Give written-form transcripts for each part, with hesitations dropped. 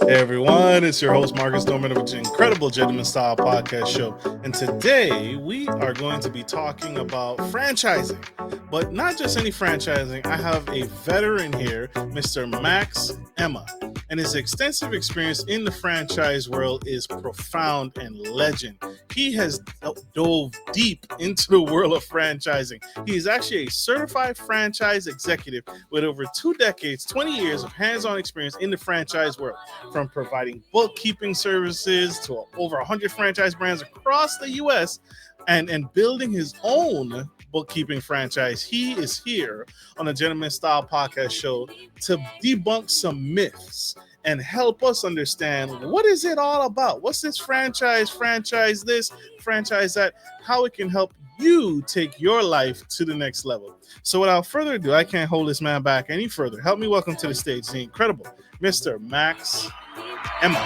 Hey everyone, it's your host Marcus Norman of the Incredible Gentleman Style Podcast Show. And today we are going to be talking about franchising, but not just any franchising. I have a veteran here, Mr. Max Emma, and his extensive experience in the franchise world is profound and legend. He has dove deep into the world of franchising. He is actually a certified franchise executive with over 2 decades, 20 years of hands-on experience in the franchise world, from providing bookkeeping services to over 100 franchise brands across the U.S. and building his own bookkeeping franchise. He is here on the Gentleman Style Podcast Show to debunk some myths and help us understand what is it all about. What's this franchise this, franchise that, how it can help you take your life to the next level. So without further ado, I can't hold this man back any further. Help me welcome to the stage the incredible Mr. Max Emma.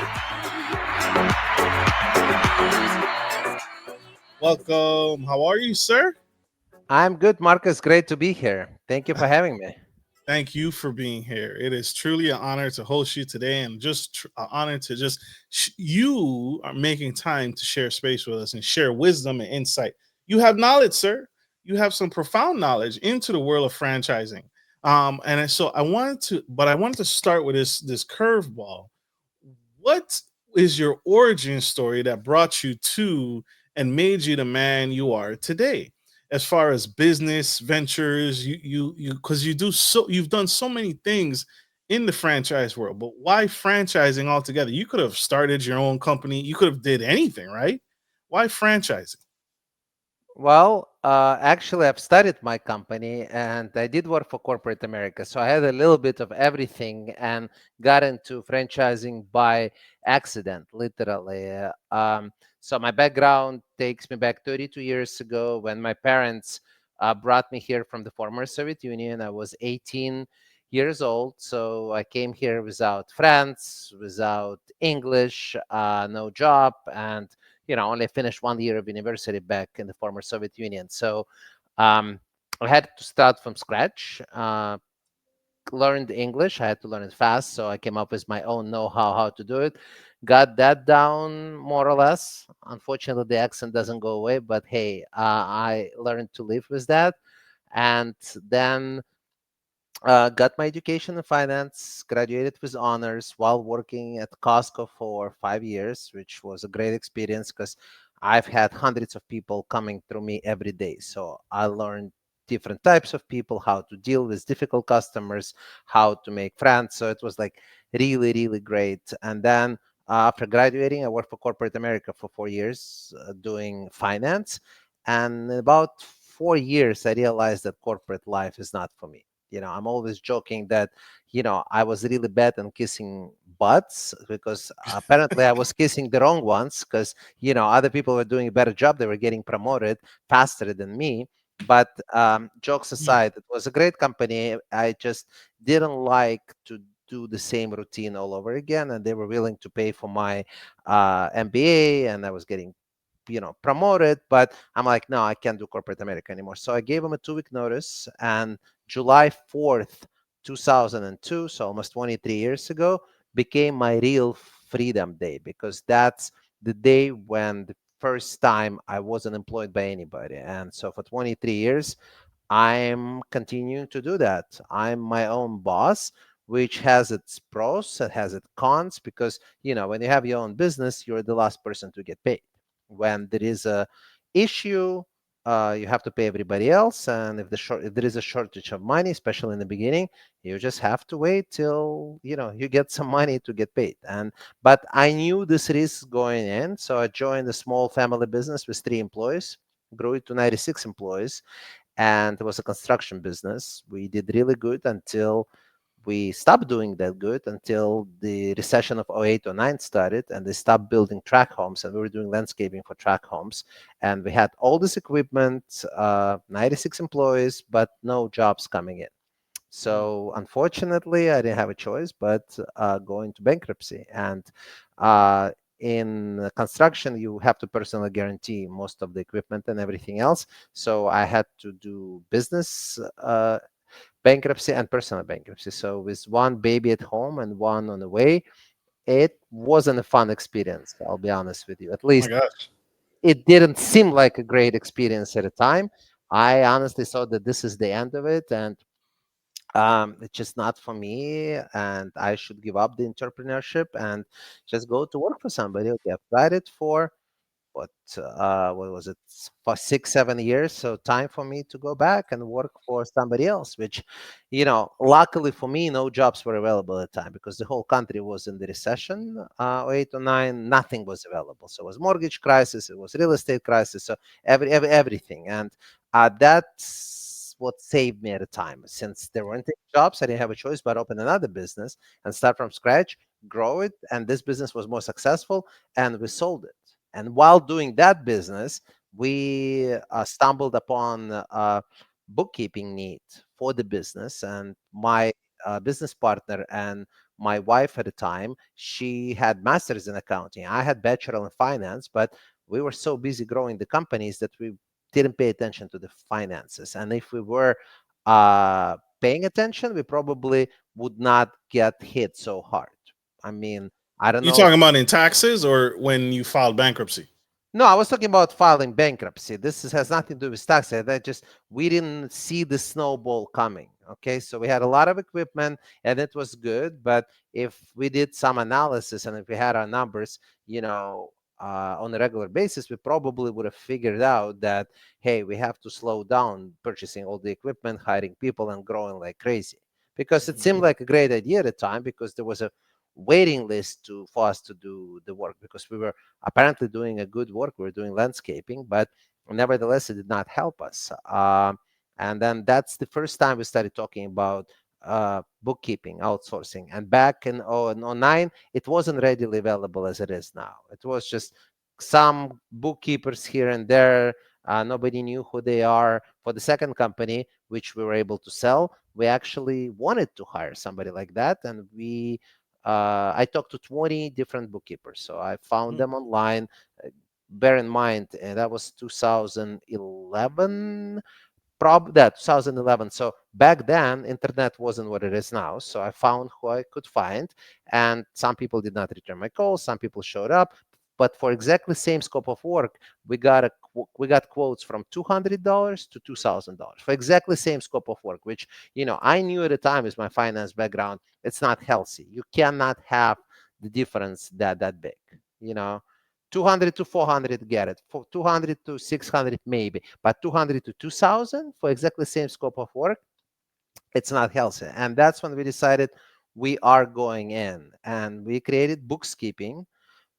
Welcome. How are you, sir? I'm good, Marcus. Great to be here. Thank you for having me. Thank you for being here. It is truly an honor to host you today, and just an honor to just you are making time to share space with us and share wisdom and insight. You have knowledge, sir. You have some profound knowledge into the world of franchising. And so I wanted to start with this curveball. What is your origin story that brought you to and made you the man you are today? As far as business ventures, you because you've done so many things in the franchise world, but why franchising altogether? You could have started your own company, you could have did anything, right? Why franchising? Actually, I've studied my company and I did work for corporate America. So I had a little bit of everything and got into franchising by accident, literally. So my background takes me back 32 years ago when my parents brought me here from the former Soviet Union. I was 18 years old. So I came here without friends, without English, no job, and only finished 1 year of university back in the former Soviet Union. So um, I had to start from scratch. Learned English. I had to learn it fast, so I came up with my own know-how how to do it. Got that down more or less. Unfortunately, the accent doesn't go away, but hey, I learned to live with that. And then got my education in finance, graduated with honors while working at Costco for 5 years, which was a great experience because I've had hundreds of people coming through me every day. So I learned different types of people, how to deal with difficult customers, how to make friends. So it was like really, really great. And then after graduating, I worked for corporate America for 4 years doing finance. And in about 4 years, I realized that corporate life is not for me. I'm always joking that I was really bad on kissing butts because apparently I was kissing the wrong ones because other people were doing a better job. They were getting promoted faster than me. But jokes aside, it was a great company. I just didn't like to do the same routine all over again, and they were willing to pay for my MBA, and I was getting promoted. But I'm like, no, I can't do corporate America anymore. So I gave them a 2 week notice, and July 4th, 2002, so almost 23 years ago, became my real freedom day because that's the day when the first time I wasn't employed by anybody. And so for 23 years, I'm continuing to do that. I'm my own boss, which has its pros, it has its cons, because when you have your own business, you're the last person to get paid. When there is a issue, you have to pay everybody else, and if there is a shortage of money, especially in the beginning, you just have to wait till you get some money to get paid. But I knew this risk going in, so I joined a small family business with 3 employees, grew it to 96 employees, and it was a construction business. We did really good until we stopped doing that good, until the recession of '08 or 09 started, and they stopped building track homes, and we were doing landscaping for track homes. And we had all this equipment, 96 employees, but no jobs coming in. So unfortunately, I didn't have a choice but go into bankruptcy. And in construction, you have to personally guarantee most of the equipment and everything else. So I had to do business bankruptcy and personal bankruptcy. So with one baby at home and one on the way, it wasn't a fun experience. I'll be honest with you. At Oh my least gosh. it didn't seem like a great experience at the time. I honestly thought that this is the end of it, and it's just not for me, and I should give up the entrepreneurship and just go to work for somebody. Okay, I've tried it for what what was it, for 6 7 years, so time for me to go back and work for somebody else, which, luckily for me, no jobs were available at the time because the whole country was in the recession. 08 or 09, nothing was available, so it was mortgage crisis, it was real estate crisis, so everything. And that's what saved me at the time. Since there weren't any jobs, I didn't have a choice but open another business and start from scratch, grow it, and this business was more successful, and we sold it. And while doing that business, we stumbled upon a bookkeeping need for the business. And my business partner and my wife at the time, she had masters in accounting. I had bachelor in finance, but we were so busy growing the companies that we didn't pay attention to the finances. And if we were paying attention, we probably would not get hit so hard. I mean, I don't You know. talking about in taxes or when you filed bankruptcy? No, I was talking about filing bankruptcy. Has nothing to do with tax. That just we didn't see the snowball coming. Okay, so we had a lot of equipment and it was good, but if we did some analysis and if we had our numbers, on a regular basis, we probably would have figured out that, hey, we have to slow down purchasing all the equipment, hiring people, and growing like crazy. Because it seemed like a great idea at the time because there was a waiting list for us to do the work because we were apparently doing a good work. We were doing landscaping, but nevertheless, it did not help us. And then that's the first time we started talking about bookkeeping, outsourcing. And back in 09, it wasn't readily available as it is now. It was just some bookkeepers here and there. Nobody knew who they are. For the second company, which we were able to sell, we actually wanted to hire somebody like that. And I talked to 20 different bookkeepers. So I found Mhm. them online. Bear in mind, that was 2011, that 2011. So back then internet wasn't what it is now, so I found who I could find, and some people did not return my calls, some people showed up, but for exactly same scope of work, we got quotes from $200 to $2,000 for exactly same scope of work, which, I knew at the time, is my finance background, it's not healthy. You cannot have the difference that big, you know 200 to 400, get it. For 200 to 600, maybe. But 200 to 2000 for exactly same scope of work, it's not healthy. And that's when we decided we are going in. And we created bookkeeping.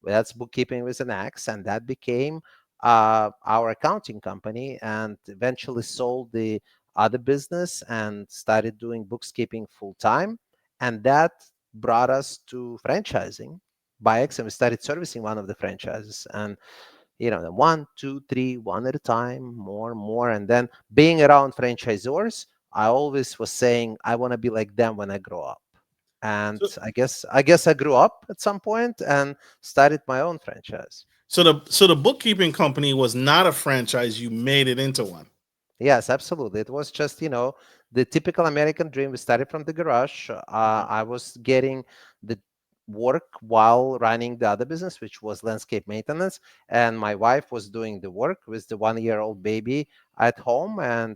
That's bookkeeping with an X. And that became our accounting company, and eventually sold the other business and started doing bookkeeping full time. And that brought us to franchising by X, and we started servicing one of the franchises. And the one, two, three, one at a time, more and more. And then being around franchisors, I always was saying I want to be like them when I grow up. And So, I guess I grew up at some point and started my own franchise. so the bookkeeping company was not a franchise. You made it into one. Yes, absolutely. It was just, the typical American dream. We started from the garage. Okay. I was getting the work while running the other business, which was landscape maintenance. And my wife was doing the work with the 1 year old baby at home, and,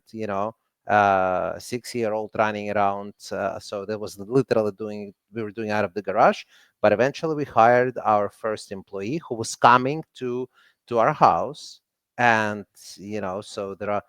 6 year old running around. So that was literally we were doing out of the garage. But eventually we hired our first employee who was coming to our house. And, so there are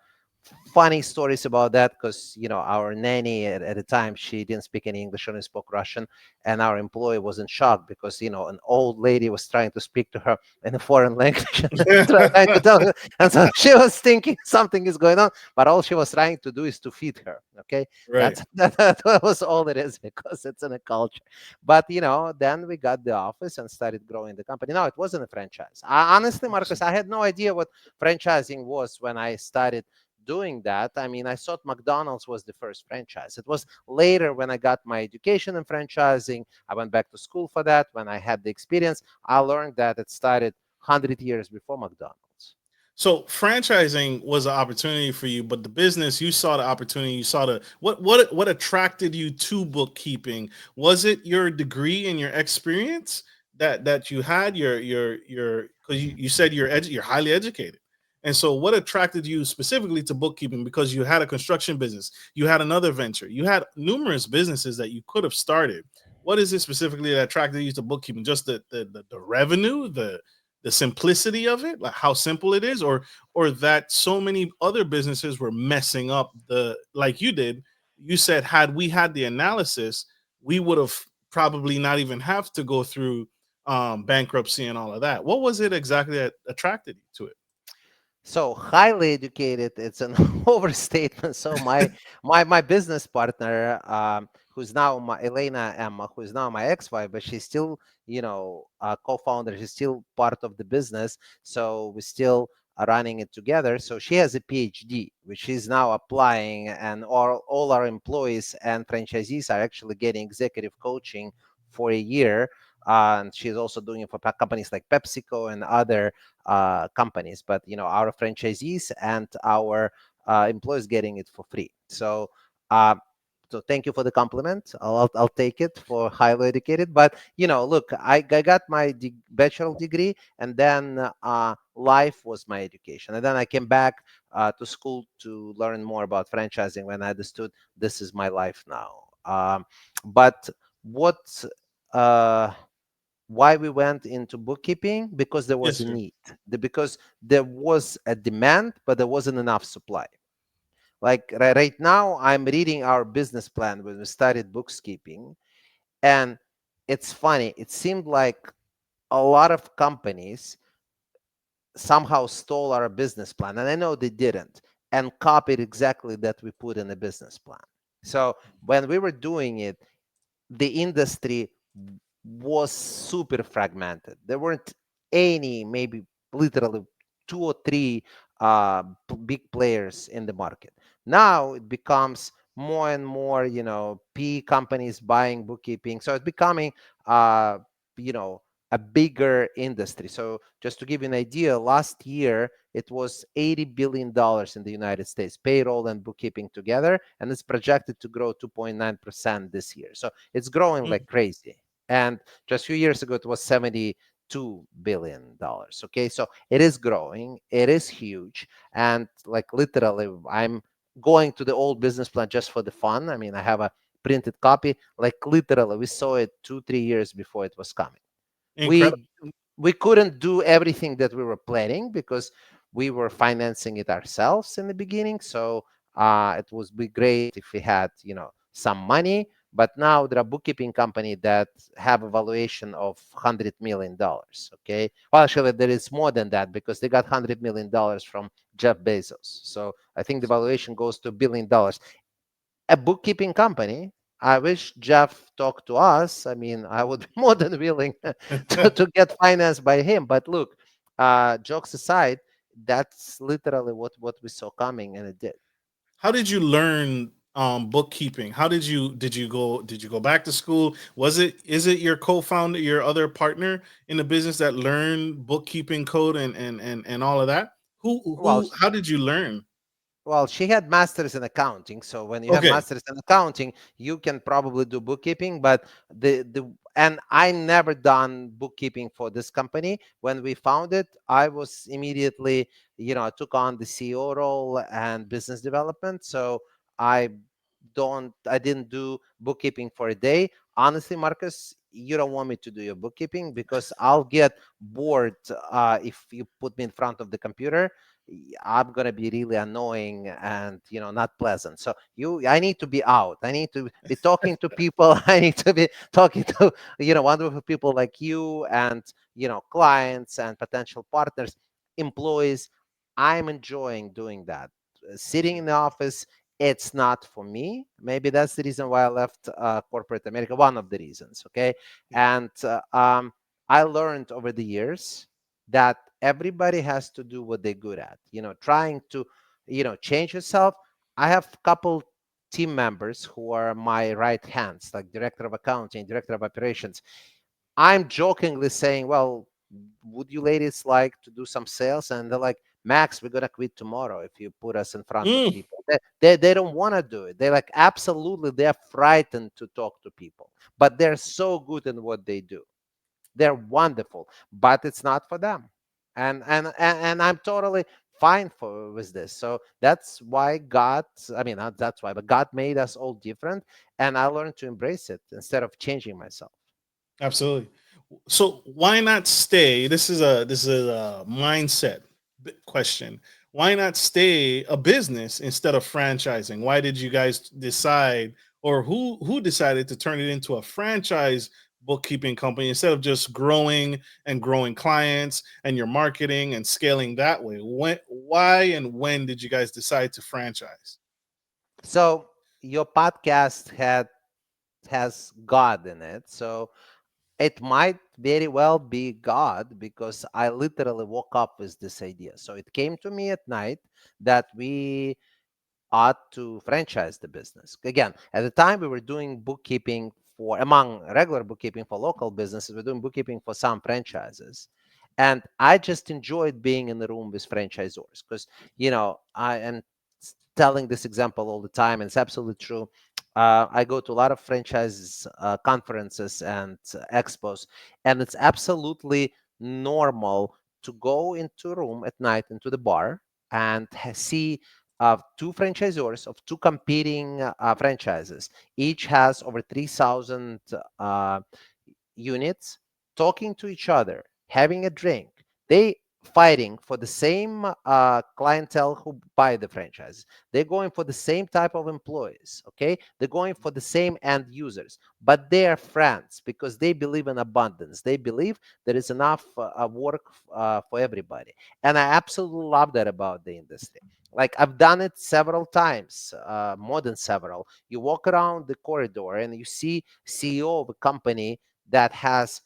funny stories about that because our nanny at the time, she didn't speak any English, only spoke Russian, and our employee was in shock because an old lady was trying to speak to her in a foreign language and trying to tell her, and so she was thinking something is going on, but all she was trying to do is to feed her. Okay, Right. that was all it is because it's in a culture. But then we got the office and started growing the company. No, it wasn't a franchise. Honestly, Marcus, I had no idea what franchising was when I started doing that. I mean, I thought McDonald's was the first franchise. It was later when I got my education in franchising. I went back to school for that. When I had the experience, I learned that it started 100 years before McDonald's. So franchising was an opportunity for you, but the business, you saw the opportunity. You saw the what attracted you to bookkeeping? Was it your degree and your experience? that you had your because you said you're highly educated, and so what attracted you specifically to bookkeeping? Because you had a construction business, you had another venture, you had numerous businesses that you could have started. What is it specifically that attracted you to bookkeeping? Just the revenue, the simplicity of it, like how simple it is, or that so many other businesses were messing up the like you did. You said had we had the analysis, we would have probably not even have to go through bankruptcy and all of that. What was it exactly that attracted you to So highly educated, it's an overstatement. So my business partner, who's now my Elena Emma, who's now my ex-wife, but she's still, a co-founder. She's still part of the business. So we still are running it together. So she has a PhD, which she's now applying, and all our employees and franchisees are actually getting executive coaching for a year. And she's also doing it for companies like PepsiCo and other companies, but our franchisees and our employees getting it for free. Uh, so thank you for the compliment. I'll take it for highly educated. But look, I got my bachelor degree, and then life was my education, and then I came back to school to learn more about franchising when I understood this is my life now. But what uh, why we went into bookkeeping? Because there it? was Yes, a sir. need. Because there was a demand, but there wasn't enough supply. Like right now, I'm reading our business plan when we started bookkeeping, and it's funny. It seemed like a lot of companies somehow stole our business plan, and I know they didn't, and copied exactly that we put in the business plan. So when we were doing it, the industry was super fragmented. There weren't any, maybe literally two or three big players in the market. Now it becomes more and more, P companies buying bookkeeping. So it's becoming, you know, a bigger industry. So just to give you an idea, last year it was $80 billion in the United States, payroll and bookkeeping together, and it's projected to grow 2.9% this year. So it's growing Mm, like crazy. And just a few years ago, it was $72 billion. Okay, so it is growing, it is huge, and like literally, I'm going to the old business plan just for the fun. I mean, I have a printed copy. Like literally, we saw it 2 3 years before it was coming. incredible. We couldn't do everything that we were planning because we were financing it ourselves in the beginning. So it would be great if we had some money. But now there are bookkeeping company that have a valuation of $100 million. Okay, well, actually there is more than that because they got $100 million from Jeff Bezos. So I think the valuation goes to $1 billion. A bookkeeping company. I wish Jeff talked to us. I mean, I would be more than willing to get financed by him. But look, jokes aside, that's literally what we saw coming, and it did. How did you learn bookkeeping? How did you go back to school? Is it your co-founder, your other partner in the business that learned bookkeeping code and all of that? Well, How did you learn? Well, she had masters in accounting. So when you have Okay. masters in accounting, you can probably do bookkeeping. But the and I never done bookkeeping for this company. When we found it, I was immediately, I took on the CEO role and business development. So I I didn't do bookkeeping for a day. Honestly, Marcus, you don't want me to do your bookkeeping because I'll get bored if you put me in front of the computer. I'm gonna be really annoying and not pleasant. So I need to be out. I need to be talking to people. I need to be talking to wonderful people like you and clients and potential partners, employees. I'm enjoying doing that. Sitting in the office, it's not for me. Maybe that's the reason why I left corporate America. One of the reasons. Okay, and I learned over the years that everybody has to do what they're good at, trying to change yourself. I have a couple team members who are my right hands, like director of accounting, director of operations. I'm jokingly saying, well, would you ladies like to do some sales? And they're like, Max, we're gonna quit tomorrow if you put us in front of Mm, people. They don't want to do it. They're like, absolutely, they're frightened to talk to people, but they're so good in what they do. They're wonderful, but it's not for them. And I'm totally fine for with this. So that's why God, I mean, not that's why, but God made us all different, and I learned to embrace it instead of changing myself. Absolutely. So why not stay? This is a mindset question. Why not stay a business instead of franchising? Why did you guys decide, or who decided to turn it into a franchise bookkeeping company instead of just growing and growing clients and your marketing and scaling that way? Why and when did you guys decide to franchise? So your podcast has God in it. So it might very well be God, because I literally woke up with this idea. So it came to me at night that we ought to franchise the business. Again, at the time we were doing bookkeeping for, among regular bookkeeping for local businesses, we're doing bookkeeping for some franchises. And I just enjoyed being in the room with franchisors because, I am telling this example all the time, and it's absolutely true. I go to a lot of franchise conferences and expos, and it's absolutely normal to go into a room at night, into the bar, and see two franchisors of two competing franchises. Each has over 3,000 units, talking to each other, having a drink. They fighting for the same clientele who buy the franchise. They're going for the same type of employees. Okay, they're going for the same end users, but they are friends because they believe in abundance. They believe there is enough work for everybody, and I absolutely love that about the industry. Like, I've done it several times, more than several. You walk around the corridor and you see CEO of a company that has,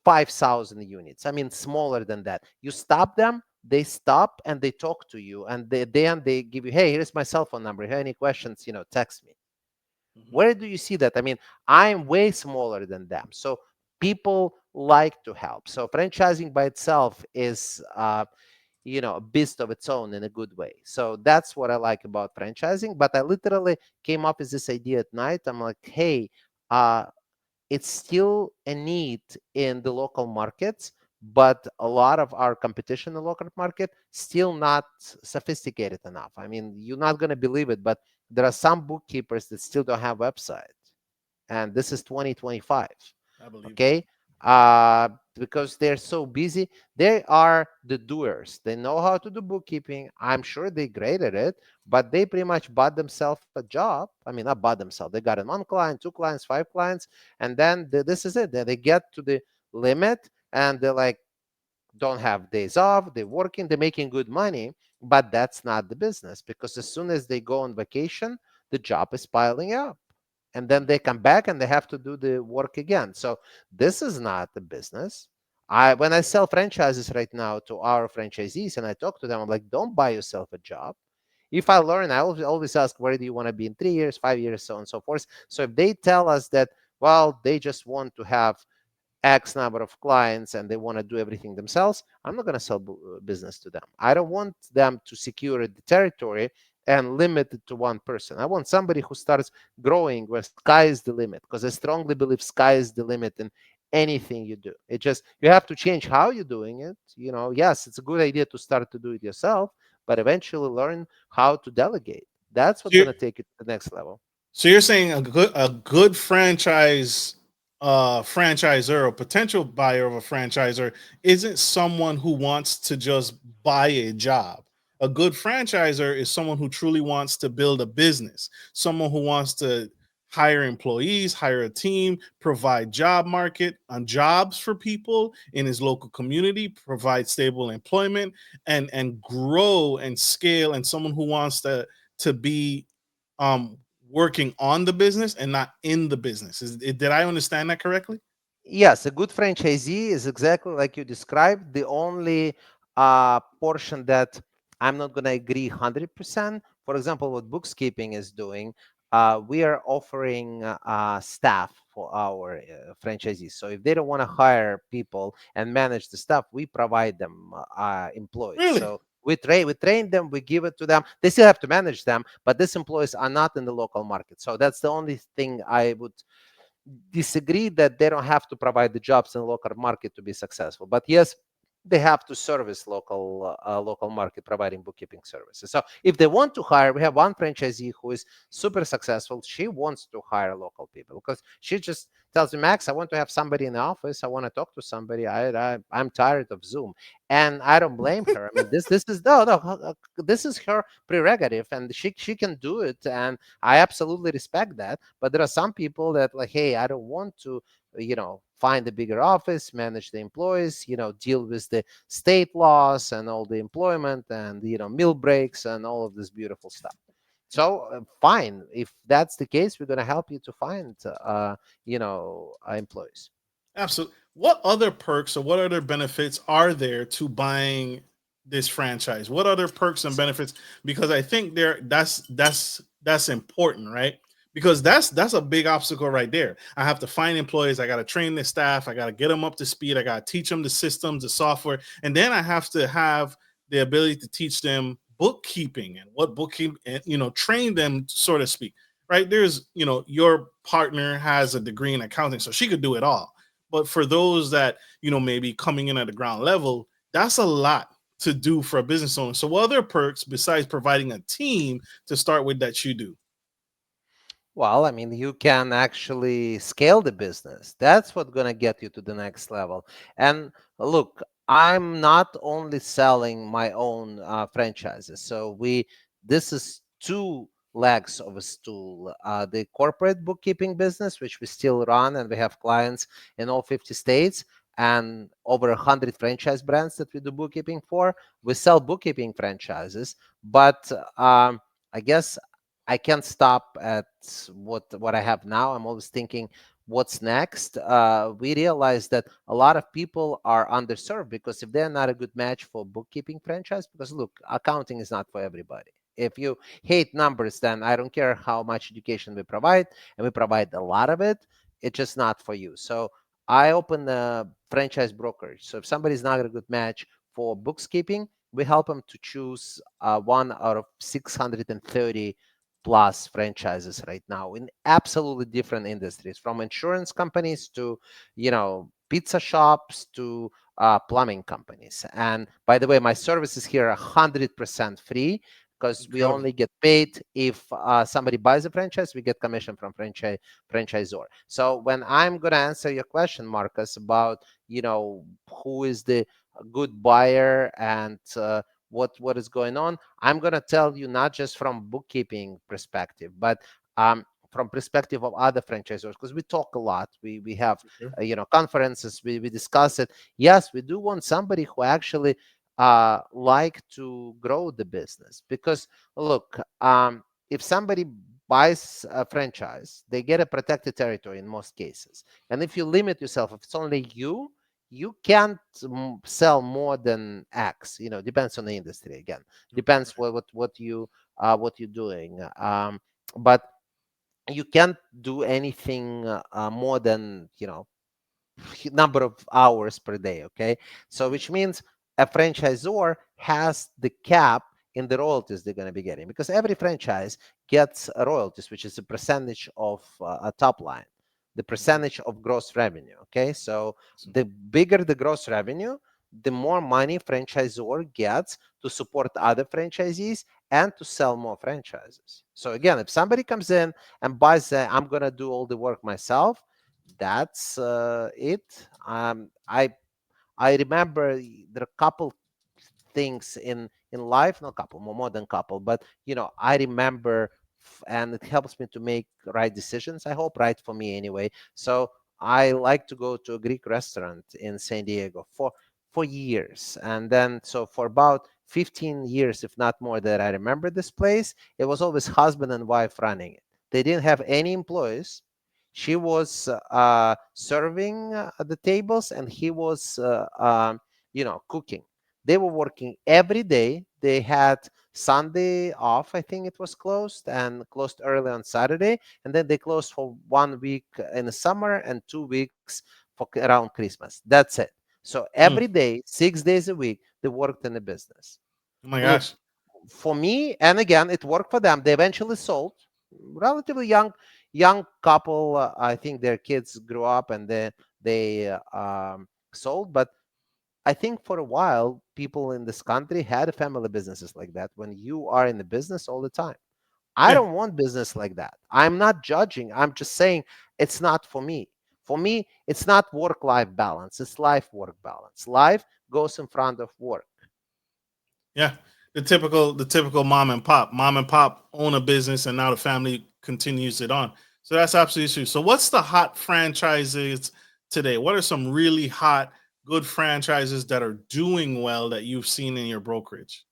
5,000 units. I mean, smaller than that. You stop them, they stop and they talk to you, and then they give you, hey, here's my cell phone number. If you have any questions, text me. Mhm. Where do you see that? I mean, I'm way smaller than them. So people like to help. So franchising by itself is a beast of its own in a good way. So that's what I like about franchising. But I literally came up with this idea at night. I'm like, hey, uh, it's still a need in the local markets, but a lot of our competition in the local market still not sophisticated enough. I mean, you're not going to believe it, but there are some bookkeepers that still don't have website, and this is 2025. I believe it. Okay, uh because they're so busy. They are the doers. They know how to do bookkeeping. I'm sure they're great at it, but they pretty much bought themselves a job. I mean, not bought themselves, they got in one client, two clients, five clients, and then this is it. They get to the limit, and they're like, don't have days off, they're working, they're making good money, but that's not the business, because as soon as they go on vacation, the job is piling up, and then they come back and they have to do the work again. So this is not the business. When I sell franchises right now to our franchisees and I talk to them, I'm like, don't buy yourself a job. If I learn, I always ask, where do you want to be in 3 years, 5 years, so on and so forth. So if they tell us that, well, they just want to have X number of clients and they want to do everything themselves, I'm not going to sell business to them. I don't want them to secure the territory and limit it to one person. I want somebody who starts growing where sky is the limit, because I strongly believe sky is the limit in anything you do. It just, you have to change how you're doing it. Yes, it's a good idea to start to do it yourself, but eventually learn how to delegate. That's So what's going you're, to take it to the next level. So you're saying a good franchisor or potential buyer of a franchisor isn't someone who wants to just buy a job. A good franchisor is someone who truly wants to build a business, someone who wants to hire employees, hire a team, provide job market on jobs for people in his local community, provide stable employment and grow and scale, and someone who wants to be um working on the business and not in the business. Did I understand that correctly? Yes, a good franchisee is exactly like you described. The only portion that I'm not going to agree 100%, for example, what bookkeeping is doing, we are offering staff for our franchisees. So if they don't want to hire people and manage the staff, we provide them employees. Really? So we train them, we give it to them. They still have to manage them, but these employees are not in the local market. So that's the only thing I would disagree that they don't have to provide the jobs in the local market to be successful, but yes, they have to service local market providing bookkeeping services. So if they want to hire, we have one franchisee who is super successful. She wants to hire local people because she just tells me, Max, I want to have somebody in the office. I want to talk to somebody. I'm tired of Zoom, and I don't blame her. I mean, this is this is her prerogative, and she can do it, and I absolutely respect that. But there are some people that like, hey, I don't want to, find a bigger office, manage the employees, deal with the state laws and all the employment and meal breaks and all of this beautiful stuff. So fine, if that's the case, we're going to help you to find employees. Absolutely. What other perks or what other benefits are there to buying this franchise? What other perks and benefits? Because I think that's important, right? Because that's a big obstacle right there. I have to find employees. I got to train the staff. I got to get them up to speed. I got to teach them the systems, the software, and then I have to have the ability to teach them bookkeeping and what bookkeeping, and train them, so to speak. Right? There's, your partner has a degree in accounting, so she could do it all, but for those that, maybe coming in at the ground level, that's a lot to do for a business owner. So what other perks besides providing a team to start with that you do? Well, I mean, you can actually scale the business. That's what's going to get you to the next level. And look, I'm not only selling my own franchises. So this is two legs of a stool. The corporate bookkeeping business, which we still run, and we have clients in all 50 states and over 100 franchise brands that we do bookkeeping for. We sell bookkeeping franchises, but I guess I can't stop at what I have now. I'm always thinking, what's next? We realize that a lot of people are underserved because if they're not a good match for bookkeeping franchise, because look, accounting is not for everybody. If you hate numbers, then I don't care how much education we provide, and we provide a lot of it. It's just not for you. So I open a franchise brokerage. So if somebody's not a good match for bookkeeping, we help them to choose one out of 630 plus franchises right now in absolutely different industries, from insurance companies to pizza shops to plumbing companies. And by the way, my services here are 100% free because we Incredible. only get paid if somebody buys a franchise. We get commission from franchisor. So when I'm going to answer your question, Marcus, about who is the good buyer and what is going on, I'm going to tell you not just from bookkeeping perspective, but from perspective of other franchisors, because we talk a lot. We have Okay. conferences. We discuss it. Yes, we do want somebody who actually like to grow the business, because look, if somebody buys a franchise, they get a protected territory in most cases. And if you limit yourself, if it's only you can't sell more than X. Depends on the industry again. Depends what you're doing. But you can't do anything more than number of hours per day. Okay, so which means a franchisor has the cap in the royalties they're going to be getting, because every franchise gets royalties, which is a percentage of a top line, the Mhm. percentage of gross revenue. Okay, so So, the bigger the gross revenue, the more money franchisor gets to support other franchisees and to sell more franchises. So again, if somebody comes in and buys, I'm going to do all the work myself, that's it. I remember there are a couple things in life, not couple, more than couple, but I remember, and it helps me to make right decisions. I hope right for me anyway. So I like to go to a Greek restaurant in San Diego for years, and then so for about 15 years, if not more, that I remember this place. It was always husband and wife running it. They didn't have any employees. She was serving at the tables, and he was cooking. They were working every day. They had Sunday off, I think it was closed, and closed early on Saturday, and then they closed for 1 week in the summer and 2 weeks for around Christmas. That's it. So every mm, day, 6 days a week, they worked in the business. oh my Look, gosh. for me, and again, it worked for them. They eventually sold, relatively young, young couple, I think their kids grew up and then they sold. But I think for a while, people in this country had family businesses like that. When you are in the business all the time, I Yeah. don't want business like that. I'm not judging. I'm just saying it's not for me. For me, it's not work-life balance. It's life-work balance. Life goes in front of work. Yeah, the typical mom and pop own a business, and now the family continues it on. So that's absolutely true. So what's the hot franchises today? What are some really hot good franchises that are doing well that you've seen in your brokerage?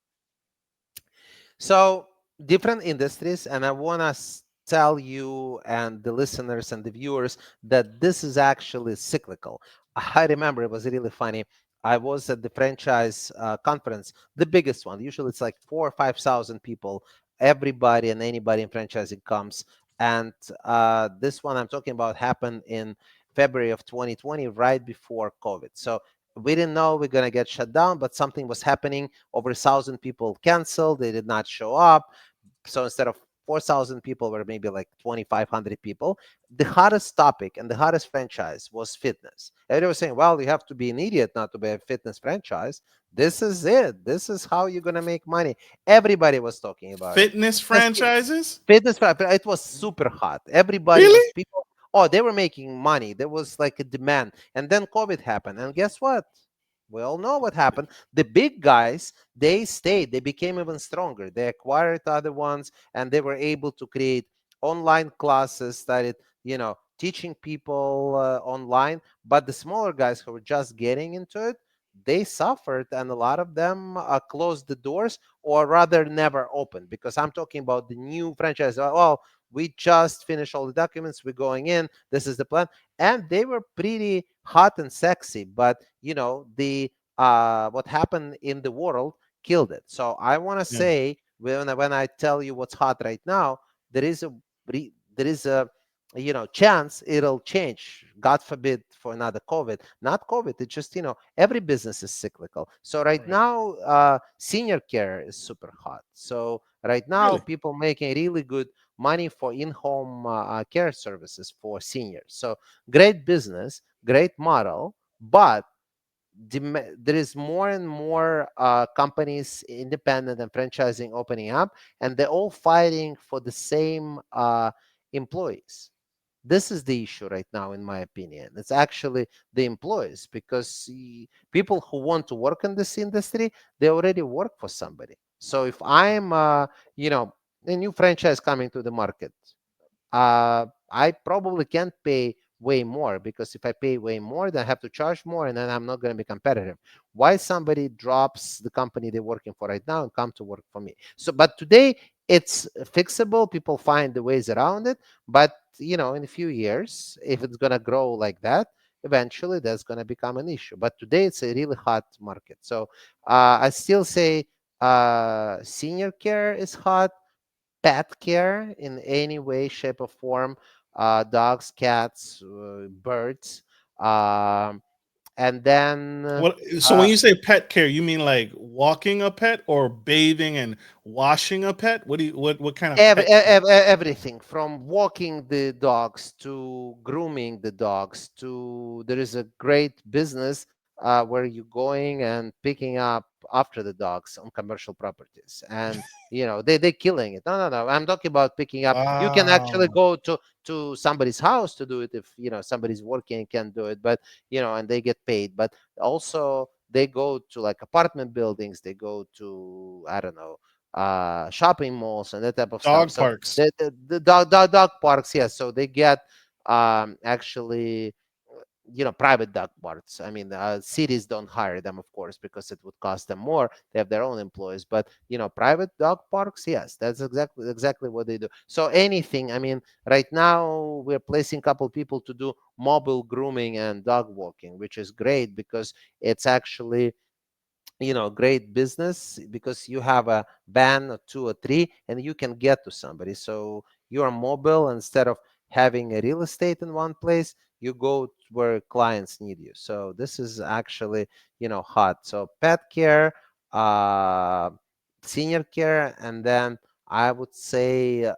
So different industries, and I want to tell you and the listeners and the viewers that this is actually cyclical. I remember it was really funny. I was at the franchise conference, the biggest one. Usually it's like 4 or 5 thousand people. Everybody and anybody in franchising comes, and this one I'm talking about happened in February of 2020, right before COVID. So we didn't know we're gonna get shut down, but something was happening. Over 1,000 people canceled. They did not show up. So instead of 4,000 people, were maybe like 2,500 people. The hottest topic and the hottest franchise was fitness. Everybody was saying, well, you have to be an idiot not to be a fitness franchise. This is it. This is how you're going to make money. Everybody was talking about it. Fitness Just franchises? fitness, it was super hot. Everybody was Really? people. Oh, they were making money. There was like a demand, and then COVID happened. And guess what? We all know what happened. The big guys, they stayed. They became even stronger. They acquired other ones, and they were able to create online classes. Started, teaching people online. But the smaller guys who were just getting into it, they suffered, and a lot of them closed the doors, or rather never opened, because I'm talking about the new franchise. Well, we just finished all the documents, we're going in, this is the plan. And they were pretty hot and sexy, but the what happened in the world killed it. So I want to Yeah, say, when I tell you what's hot right now, there is a there is a chance it'll change, god forbid, for another COVID. Not COVID, it's just, every business is cyclical. So right right. now, senior care is super hot. So right now, Really? people making really good money for in-home care services for seniors. So great business, great model. But there is more and more companies, independent and franchising, opening up, and they're all fighting for the same employees. This is the issue right now, in my opinion. It's actually the employees, because people who want to work in this industry, they already work for somebody. So if I'm you know a new franchise coming to the market, I probably can't pay way more, because if I pay way more, then I have to charge more, and then I'm not going to be competitive. Why somebody drops the company they're working for right now and come to work for me? So, but today it's fixable. People find the ways around it. But in a few years, if it's going to grow like that, eventually that's going to become an issue. But today it's a really hot market. So I still say senior care is hot, pet care in any way, shape, or form, dogs, cats, birds. Um, and then What? So when you say pet care, you mean like walking a pet or bathing and washing a pet? What do you what kind of pet care? Everything from walking the dogs to grooming the dogs to, there is a great business where you're going and picking up after the dogs on commercial properties, and they're killing it. No, I'm talking about picking up. You can actually Wow. go to somebody's house to do it, if somebody's working and can do it, but and they get paid. But also they go to like apartment buildings, they go to, I don't know, shopping malls and that type of stuff. Dog So parks. the dog parks, yes. So they get actually, private dog parks. I mean, cities don't hire them, of course, because it would cost them more. They have their own employees. But private dog parks, yes, that's exactly what they do. So anything. I mean, right now we're placing a couple people to do mobile grooming and dog walking, which is great, because it's actually great business, because you have a van or two or three, and you can get to somebody. So you are mobile. Instead of having a real estate in one place, you go where clients need you. So this is actually hot. So pet care, uh senior care, and then I would say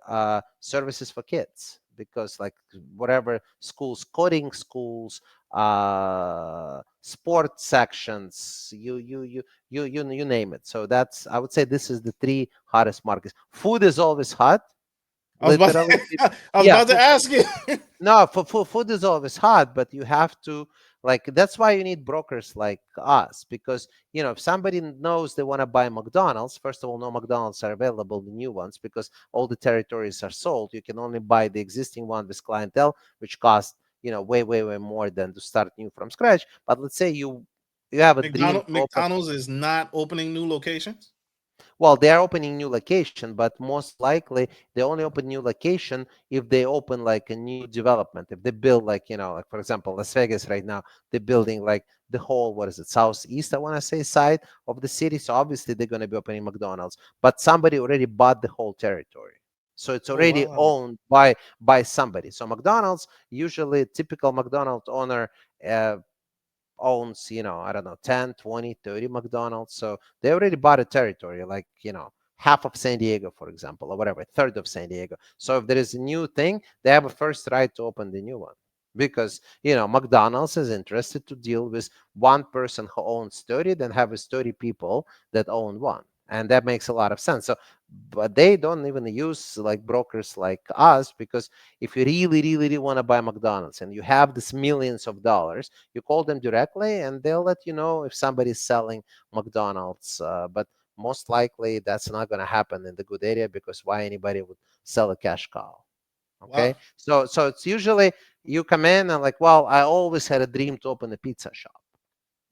services for kids, because like whatever schools, coding schools, sports sections, you name it. So that's, I would say, this is the three hottest markets. Food is always hot, I was about literally. I was Yeah, about to ask you. no, for food is always hard, but you have to, like, that's why you need brokers like us, because if somebody knows they want to buy McDonald's, first of all, no McDonald's are available, the new ones, because all the territories are sold. You can only buy the existing one with clientele, which cost way way more than to start new from scratch. But let's say you have a dream to open. McDonald's is not opening new locations. Well, they are opening new location, but most likely they only open new location if they open like a new development. If they build like, like for example, Las Vegas right now, they're building like the whole, what is it, southeast, I want to say, side of the city. So obviously they're going to be opening McDonald's, but somebody already bought the whole territory. So it's Oh already wow. owned by somebody. So McDonald's, usually typical McDonald's owner uh, owns, I don't know, 10, 20, 30 McDonald's. So they already bought a territory, like, half of San Diego, for example, or whatever, a third of San Diego. So if there is a new thing, they have a first right to open the new one. Because, McDonald's is interested to deal with one person who owns 30, then have 30 people that own one. And that makes a lot of sense. So, but they don't even use like brokers like us, because if you really, really, really want to buy McDonald's and you have this millions of dollars, you call them directly and they'll let you know if somebody's selling McDonald's. But most likely that's not going to happen in the good area, because why anybody would sell a cash cow? Wow. Okay. So it's usually you come in and like, well, I always had a dream to open a pizza shop.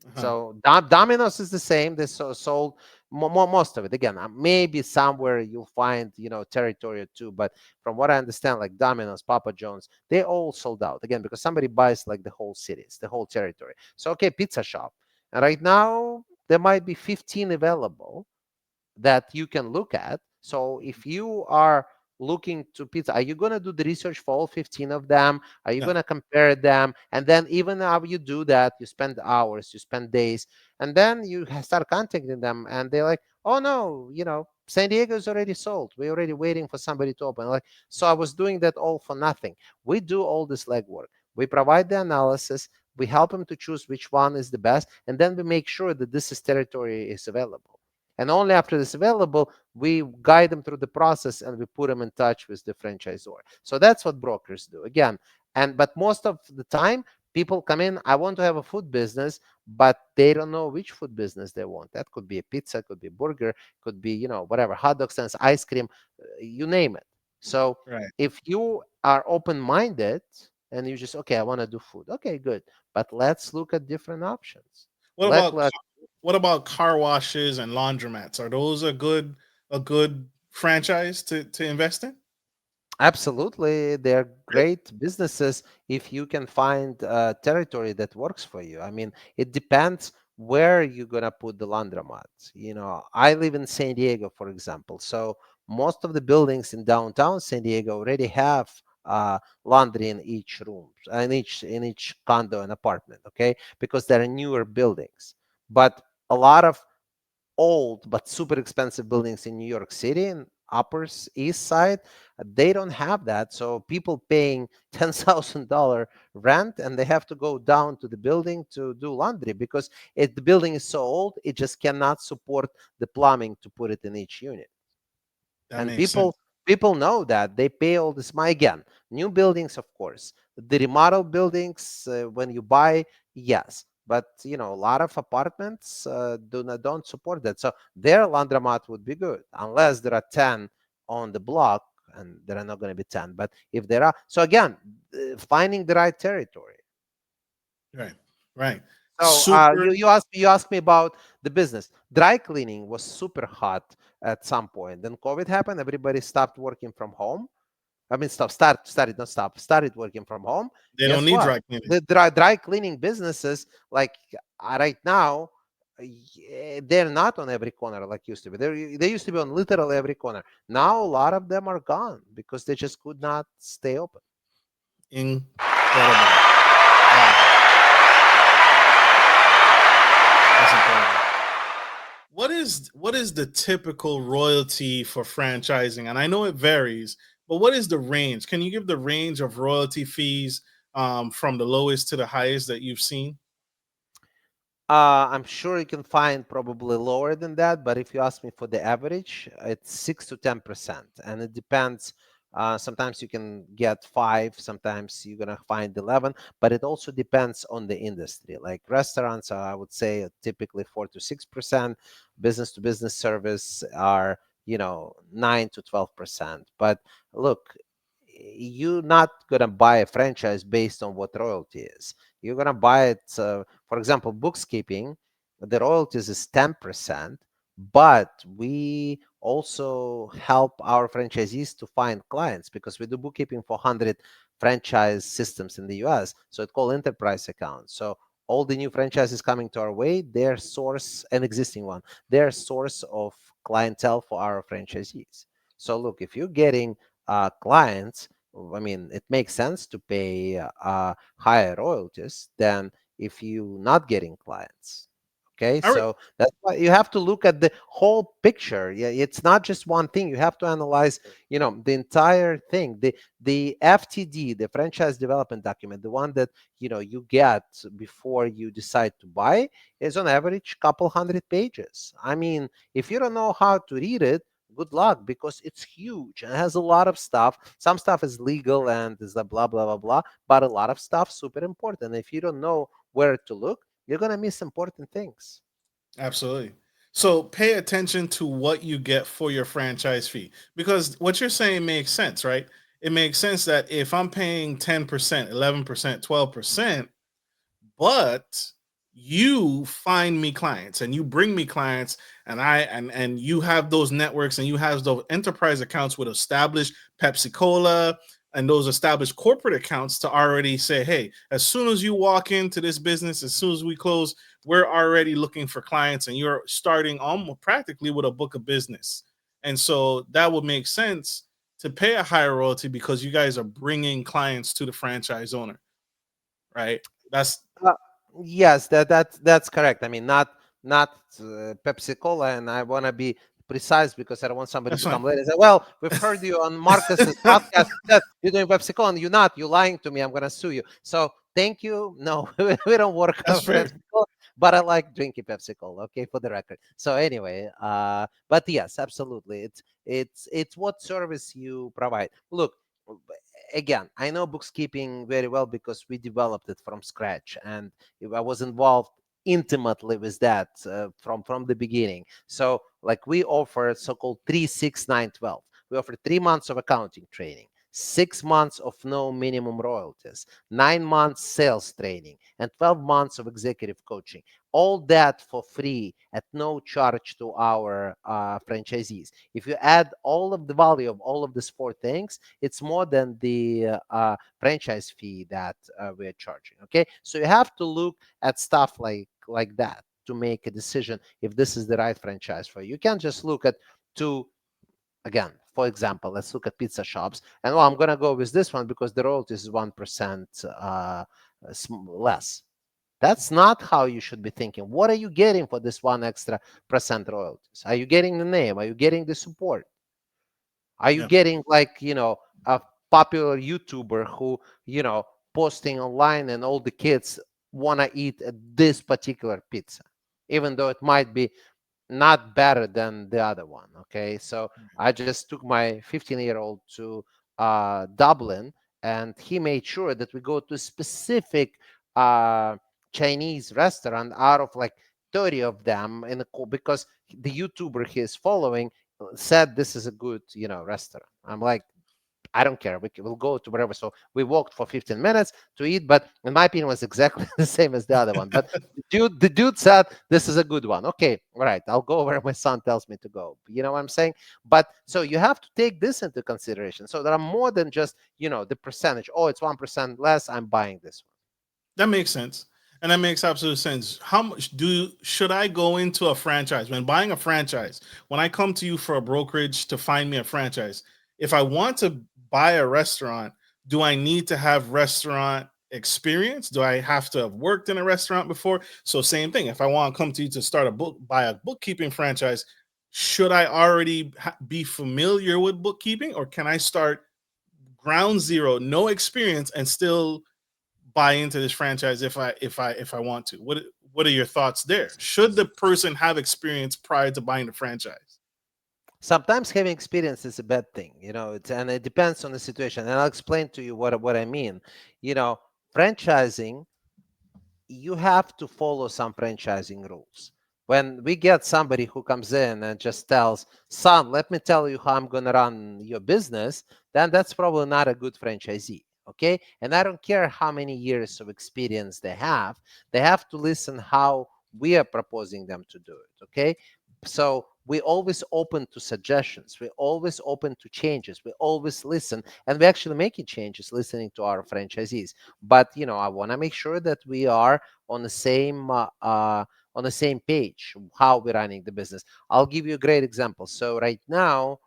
Uh-huh. So Domino's is the same. They sold most of it. Again, maybe somewhere you'll find territory or two, but from what I understand, like Domino's, Papa John's, they all sold out again, because somebody buys like the whole cities, the whole territory. So okay, pizza shop, and right now there might be 15 available that you can look at. So if you are looking to pizza, are you going to do the research for all 15 of them? Are you No. going to compare them? And then even how you do that, you spend hours, you spend days, and then you start contacting them and they're like, oh no, San Diego is already sold. We're already waiting for somebody to open. Like, so I was doing that all for nothing. We do all this legwork. We provide the analysis. We help them to choose which one is the best. And then we make sure that this is territory is available. And only after it's available, we guide them through the process and we put them in touch with the franchisor. So that's what brokers do. Again, but most of the time, people come in, I want to have a food business, but they don't know which food business they want. That could be a pizza, could be a burger, could be, whatever, hot dog stands, ice cream, you name it. So Right. if you are open-minded and you just, okay, I want to do food. Okay, good. But let's look at different options. What Let, about let what about car washes and laundromats? Are those a good franchise to invest in? Absolutely, they're great businesses if you can find a territory that works for you. I mean, it depends where you're gonna put the laundromats. I live in San Diego, for example, so most of the buildings in downtown San Diego already have laundry in each room, in each condo and apartment. Okay, because they're newer buildings, but a lot of old but super expensive buildings in New York City and East Side, they don't have that. So people paying $10,000 rent and they have to go down to the building to do laundry, because if the building is so old, it just cannot support the plumbing to put it in each unit. That And makes people know that they pay all this money. Again, new buildings, of course, the remodel buildings, when you buy, yes, but a lot of apartments don't support that. So their laundromat would be good unless there are 10 on the block, and there are not going to be 10. But if there are, so again, finding the right territory. right. Right. So Super. you asked me about the business. Dry cleaning was super hot at some point. Then COVID happened. Everybody stopped working from home. I mean, started, not stop, started working from home. They don't Guess need what? dry cleaning. The dry cleaning businesses, like right now, they're not on every corner like used to be. They used to be on literally every corner. Now a lot of them are gone because they just could not stay open. Incredible. Wow. That's incredible. What is the typical royalty for franchising? And I know it varies, but what is the range? Can you give the range of royalty fees from the lowest to the highest that you've seen? I'm sure you can find probably lower than that, but if you ask me for the average, it's 6 to 10%, and it depends. Sometimes you can get 5, sometimes you're gonna find 11, but it also depends on the industry. Like restaurants, I would say typically 4 to 6%. Business to business service are 9 to 12%. But look, you're not gonna buy a franchise based on what royalty is. You're gonna buy it. For example, bookkeeping, the royalties is 10%, but we also help our franchisees to find clients because we do bookkeeping for 100 franchise systems in the US. So it's called enterprise accounts. So all the new franchises coming to our way, their source, an existing one, their source of clientele for our franchisees. So look, if you're getting clients, I mean, it makes sense to pay higher royalties than if you're not getting clients. Okay, I re- so that's why you have to look at the whole picture. Yeah, it's not just one thing. You have to analyze, the entire thing. The FTD, the franchise development document, the one that you get before you decide to buy, is on average couple hundred pages. I mean, if you don't know how to read it, good luck, because it's huge and it has a lot of stuff. Some stuff is legal and is like blah blah blah blah, but a lot of stuff super important. If you don't know where to look, you're gonna miss important things. Absolutely. So pay attention to what you get for your franchise fee because what you're saying makes sense, right? It makes sense that if I'm paying 10%, 11%, 12%, but you find me clients and you bring me clients and you have those networks and you have those enterprise accounts with established Pepsi Cola and those established corporate accounts to already say, hey, as soon as you walk into this business, as soon as we close, we're already looking for clients and you're starting almost practically with a book of business. And so that would make sense to pay a higher royalty because you guys are bringing clients to the franchise owner, right? That's Uh, yes, that's correct. I mean, not Pepsi Cola, and I want to be precise because I don't want somebody that's to fine. come later and say, "Well, we've heard you on Marcus's podcast that you're doing Pepsi Cola, and you're not. You're lying to me. I'm gonna sue you." So thank you. No, we don't work That's on fair. Pepsi Cola, but I like drinking Pepsi Cola. Okay, for the record. So anyway, but yes, absolutely, it's what service you provide. Look, again, I know bookkeeping very well because we developed it from scratch, and I was involved intimately with that from the beginning. So, like, we offer so-called 3, 6, 9, 12. We offer 3 months of accounting training, 6 months of no minimum royalties, 9 months sales training, and 12 months of executive coaching. All that for free at no charge to our franchisees. If you add all of the value of all of these four things, it's more than the franchise fee that we're charging. Okay, so you have to look at stuff like that to make a decision if this is the right franchise for you. You can't just look at two. Again, for example, let's look at pizza shops, and I'm gonna go with this one because the royalties is 1% less. That's not how you should be thinking. What are you getting for this 1 extra % royalties? Are you getting the name? Are you getting the support? Are you Yeah. getting, like, a popular YouTuber who, posting online, and all the kids want to eat this particular pizza, even though it might be not better than the other one. Okay, so I just took my 15-year-old to Dublin, and he made sure that we go to a specific uh, Chinese restaurant out of like 30 of them because the YouTuber he is following said this is a good restaurant. I'm like, I don't care. We'll go to wherever. So we walked for 15 minutes to eat, but in my opinion, was exactly the same as the other one. But the dude said this is a good one. Okay, all right, I'll go where my son tells me to go. You know what I'm saying? But so you have to take this into consideration. So there are more than just the percentage. Oh, it's 1% less. I'm buying this one. That makes sense. And that makes absolute sense. How much should I go into a franchise when buying a franchise? When I come to you for a brokerage to find me a franchise, if I want to buy a restaurant, do I need to have restaurant experience? Do I have to have worked in a restaurant before? So same thing. If I want to come to you to start a book, buy a bookkeeping franchise, should I already be familiar with bookkeeping, or can I start ground zero, no experience, and still buy into this franchise if I want to? What are your thoughts there? Should the person have experience prior to buying the franchise? Sometimes having experience is a bad thing, and it depends on the situation. And I'll explain to you what I mean. You know, franchising, you have to follow some franchising rules. When we get somebody who comes in and just tells, son, let me tell you how I'm going to run your business, then that's probably not a good franchisee. Okay. And I don't care how many years of experience they have to listen how we are proposing them to do it. Okay. So we always open to suggestions. We always open to changes. We always listen, and we actually making changes listening to our franchisees. But I want to make sure that we are on the same page how we're running the business. I'll give you a great example. So right now,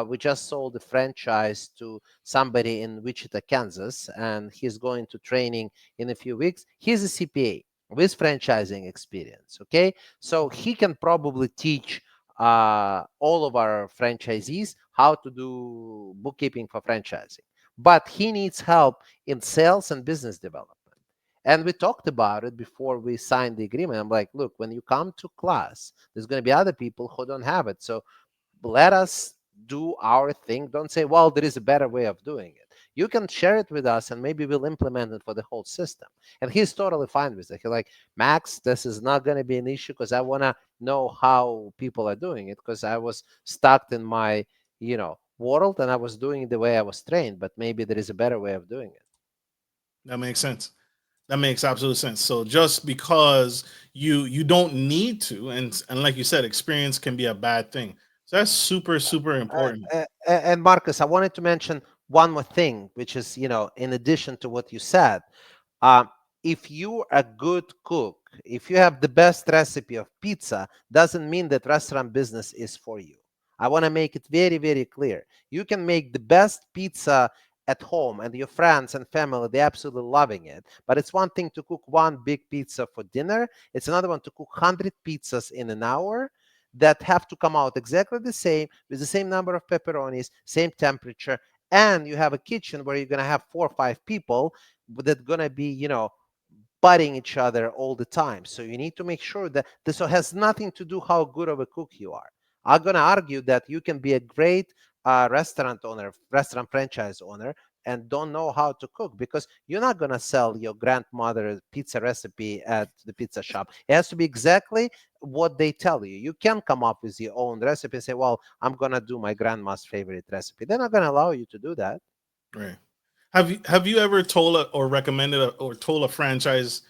we just sold a franchise to somebody in Wichita, Kansas, and he's going to training in a few weeks. He's a CPA with franchising experience. Okay, so he can probably teach all of our franchisees how to do bookkeeping for franchising, but he needs help in sales and business development. And we talked about it before we signed the agreement. I'm like, look, when you come to class, there's going to be other people who don't have it. So let us do our thing. Don't say, well, there is a better way of doing it. You can share it with us and maybe we'll implement it for the whole system. And he's totally fine with it. He's like, Max, this is not going to be an issue because I want to know how people are doing it, because I was stuck in my, world, and I was doing it the way I was trained, but maybe there is a better way of doing it. That makes sense. That makes absolute sense. So just because you don't need to, and like you said, experience can be a bad thing. So that's super super important. And Marcus, I wanted to mention one more thing, which is, in addition to what you said, um, if you are a good cook, if you have the best recipe of pizza, doesn't mean that restaurant business is for you. I want to make it very, very clear. You can make the best pizza at home, and your friends and family, they're absolutely loving it. But it's one thing to cook one big pizza for dinner. It's another one to cook 100 pizzas in an hour that have to come out exactly the same, with the same number of pepperonis, same temperature. And you have a kitchen where you're going to have 4 or 5 people that going to be, butting each other all the time. So you need to make sure that this has nothing to do how good of a cook you are. I'm going to argue that you can be a great restaurant owner, restaurant franchise owner, and don't know how to cook, because you're not going to sell your grandmother's pizza recipe at the pizza shop. It has to be exactly what they tell you. You can come up with your own recipe and say, well, I'm going to do my grandma's favorite recipe. They're not going to allow you to do that. Right. Have you ever told or recommended or told a franchise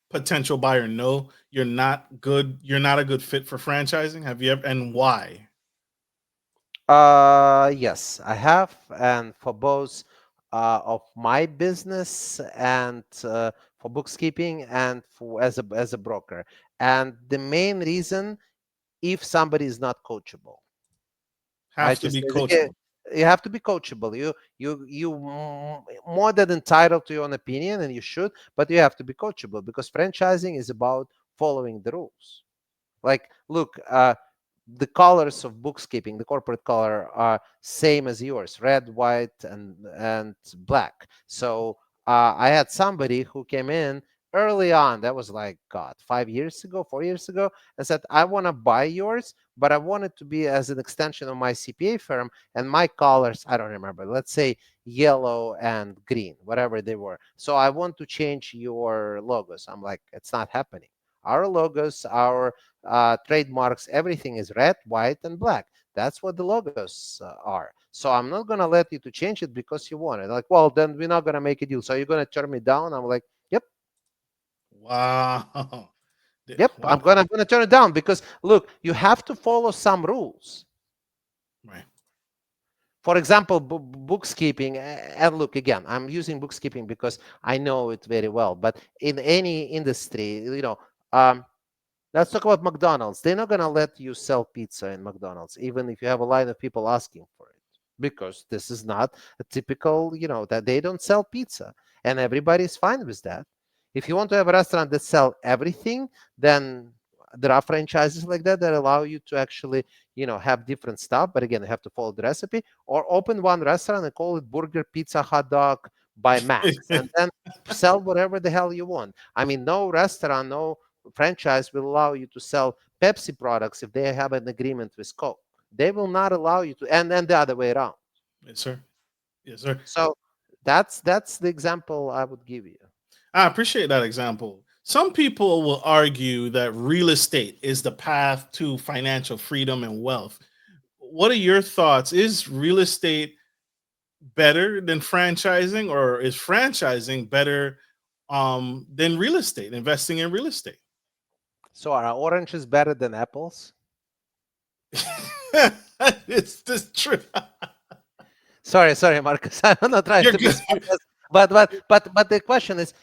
potential buyer, no, you're not a good fit for franchising? Have you ever, and why? Yes, I have, and for both of my business and for bookkeeping and for as a broker. And the main reason, if somebody is not coachable, I Have to just be basically, coachable. you have to be coachable. More than entitled to your own opinion, and you should, but you have to be coachable, because franchising is about following the rules. Like, look, the colors of bookkeeping, the corporate color, are same as yours: red, white, and black. So I had somebody who came in early on. That was like, God, 5 years ago, 4 years ago, and said, I want to buy yours, but I want it to be as an extension of my CPA firm, and my colors, I don't remember, let's say yellow and green, whatever they were. So I want to change your logos. I'm like, it's not happening. Our logos, our trademarks, everything is red, white, and black. That's what the logos are. So I'm not going to let you to change it because you want it. Like, well, then we're not going to make a deal. So you're going to turn me down? I'm like, yep, Wow. yep. Wow. I'm gonna turn it down, because look, you have to follow some rules. Right. For example, bookkeeping. And look, again, I'm using bookkeeping because I know it very well. But in any industry, um, let's talk about McDonald's. They're not going to let you sell pizza in McDonald's, even if you have a line of people asking for it, because this is not a typical, that they don't sell pizza. And everybody's fine with that. If you want to have a restaurant that sell everything, then there are franchises like that allow you to actually, have different stuff, but again, you have to follow the recipe, or open one restaurant and call it burger, pizza, hot dog by Max, and then sell whatever the hell you want. I mean, no restaurant, no franchise will allow you to sell Pepsi products if they have an agreement with Coke. They will not allow you to, and then the other way around. Yes, sir. Yes, sir. So that's the example I would give you. I appreciate that example. Some people will argue that real estate is the path to financial freedom and wealth. What are your thoughts? Is real estate better than franchising, or is franchising better than real estate, investing in real estate? So are oranges better than apples? It's this true. Sorry, Marcus. I'm not trying You're to be good. serious, but the question is,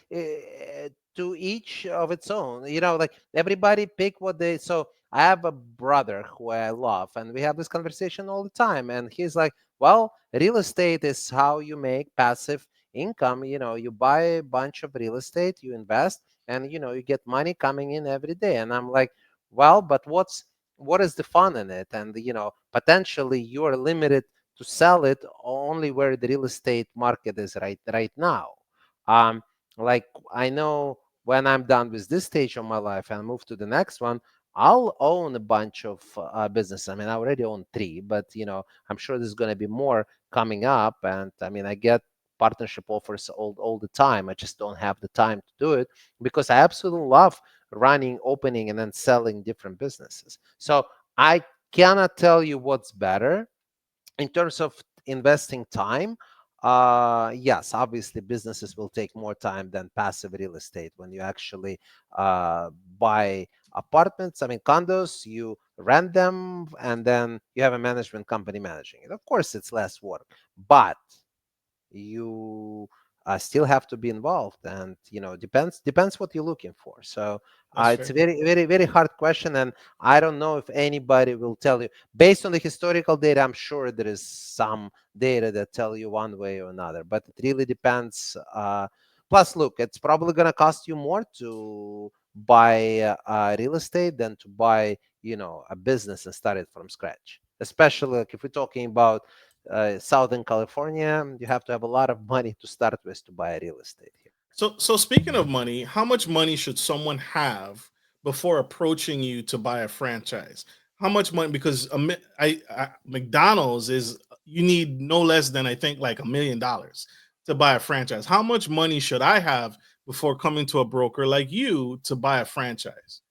to each of its own. Like everybody pick what they. So I have a brother who I love, and we have this conversation all the time. And he's like, "Well, real estate is how you make passive income. You buy a bunch of real estate, you invest, and you get money coming in every day." And I'm like, "Well, but what is the fun in it?" And potentially you are limited to sell it only where the real estate market is right now. Um, like I know when I'm done with this stage of my life and move to the next one, I'll own a bunch of business. I mean, I already own three, but I'm sure there's going to be more coming up. And I mean, I get partnership offers all the time. I just don't have the time to do it because I absolutely love running, opening, and then selling different businesses. So I cannot tell you what's better in terms of investing time. Yes, obviously businesses will take more time than passive real estate. When you actually uh, buy apartments, I mean condos, you rent them and then you have a management company managing it. Of course it's less work, but you still have to be involved, and depends what you're looking for. So That's it's fair. a very very very hard question, and I don't know if anybody will tell you based on the historical data. I'm sure there is some data that tell you one way or another, but it really depends. Plus look, it's probably going to cost you more to buy real estate than to buy a business and start it from scratch, especially like if we're talking about Southern California. You have to have a lot of money to start with to buy real estate here. So speaking of money, how much money should someone have before approaching you to buy a franchise? How much money? Because McDonald's is, you need no less than, I think, like $1 million to buy a franchise. How much money should I have before coming to a broker like you to buy a franchise?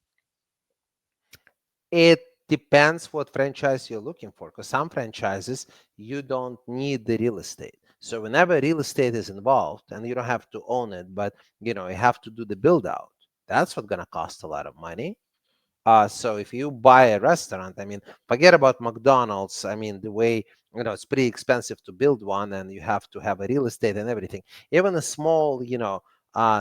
It depends what franchise you're looking for, because some franchises you don't need the real estate. So whenever real estate is involved, and you don't have to own it, but you have to do the build out. That's what's gonna cost a lot of money. So if you buy a restaurant, I mean, forget about McDonald's. I mean, the way, it's pretty expensive to build one, and you have to have a real estate and everything. Even a small,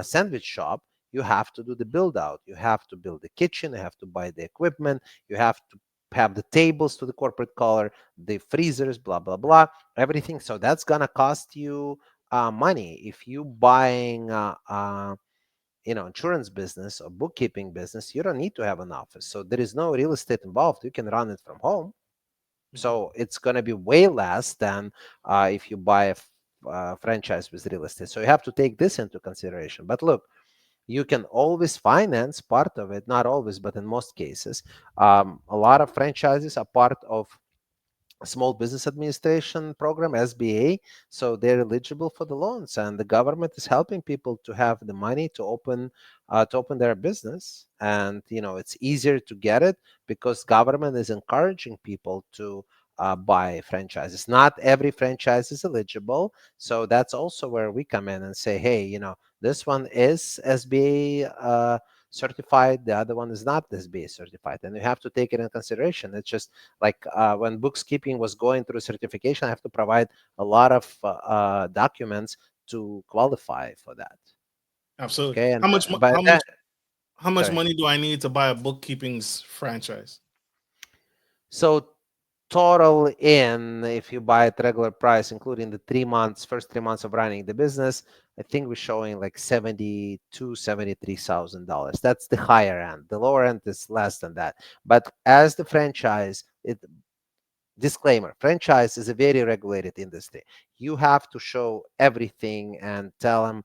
sandwich shop, you have to do the build out. You have to build the kitchen. You have to buy the equipment. You have to have the tables to the corporate color, the freezers, blah blah blah, everything. So that's gonna cost you money. If you buying insurance business or bookkeeping business, you don't need to have an office. So there is no real estate involved. You can run it from home. Mhm. So it's going to be way less than if you buy a franchise with real estate. So you have to take this into consideration. But look, you can always finance part of it, not always, but in most cases. A lot of franchises are part of Small Business Administration program, SBA, so they're eligible for the loans, and the government is helping people to have the money to open their business. And it's easier to get it because government is encouraging people to buy franchises. Not every franchise is eligible, so that's also where we come in and say, hey, this one is SBA certified, the other one is not SBA certified, and you have to take it in consideration. It's just like when bookkeeping was going through certification, I have to provide a lot of documents to qualify for that. Absolutely. Okay, and How much? by that, How much sorry. money do I need to buy a bookkeeping's franchise? So total in, if you buy at regular price, including the 3 months, first 3 months of running the business, I think we're showing like $72,000, $73,000. That's the higher end. The lower end is less than that. But as the franchise, it disclaimer, franchise is a very regulated industry. You have to show everything and tell them,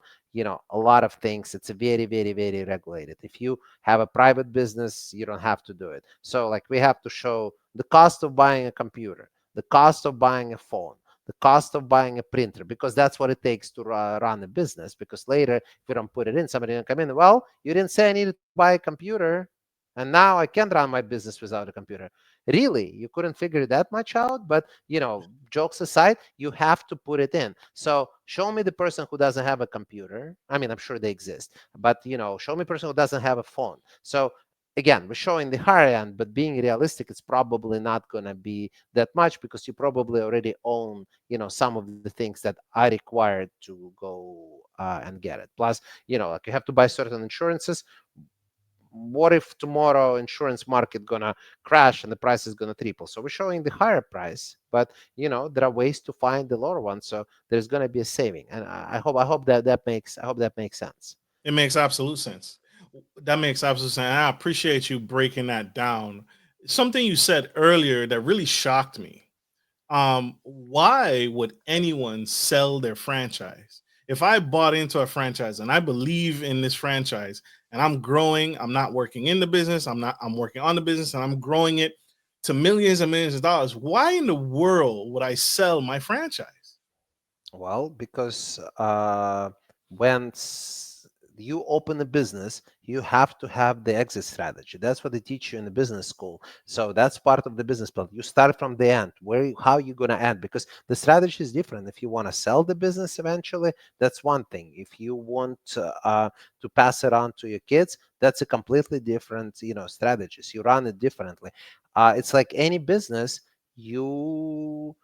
a lot of things. It's a very, very, very regulated. If you have a private business, you don't have to do it. So like we have to show the cost of buying a computer, the cost of buying a phone, the cost of buying a printer, because that's what it takes to run a business. Because later, if you don't put it in, somebody will come in, well, you didn't say I needed to buy a computer, and now I can't run my business without a computer. Really, you couldn't figure that much out? But jokes aside, you have to put it in. So show me the person who doesn't have a computer. I mean, I'm sure they exist, but show me a person who doesn't have a phone. So again, we're showing the higher end, but being realistic, it's probably not going to be that much, because you probably already own some of the things that are required to go and get it. Plus, like you have to buy certain insurances. What if tomorrow insurance market gonna crash and the price is gonna triple? So we're showing the higher price, but there are ways to find the lower one, so there's gonna be a saving. And I hope that makes sense. It makes absolute sense. That makes absolute sense. And I appreciate you breaking that down. Something you said earlier that really shocked me. Why would anyone sell their franchise? If I bought into a franchise and I believe in this franchise and I'm growing, I'm not working in the business, I'm working on the business and I'm growing it to millions and millions of dollars. Why in the world would I sell my franchise? Well, because when you open a business, you have to have the exit strategy. That's what they teach you in the business school. So that's part of the business plan. You start from the end. How you gonna end? Because the strategy is different. If you want to sell the business eventually, that's one thing. If you want to pass it on to your kids, that's a completely different strategies. You run it differently. It's like any business. Your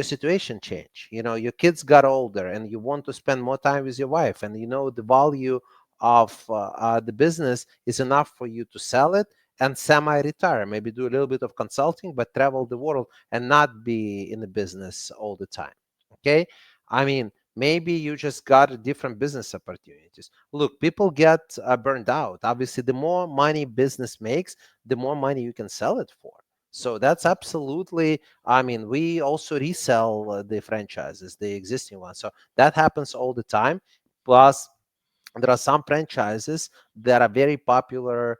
situation change. Your kids got older and you want to spend more time with your wife, and the value of the business is enough for you to sell it and semi-retire, maybe do a little bit of consulting, but travel the world and not be in the business all the time. Okay. I mean, maybe you just got different business opportunities. Look, people get burned out. Obviously, the more money business makes, the more money you can sell it for. So that's absolutely, I mean, we also resell the franchises, the existing ones. So that happens all the time. Plus, there are some franchises that are very popular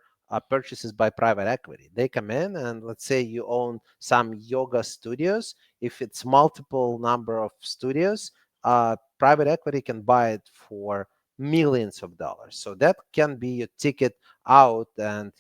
purchases by private equity. They come in, and let's say you own some yoga studios. If it's multiple number of studios, private equity can buy it for millions of dollars. So that can be your ticket out, and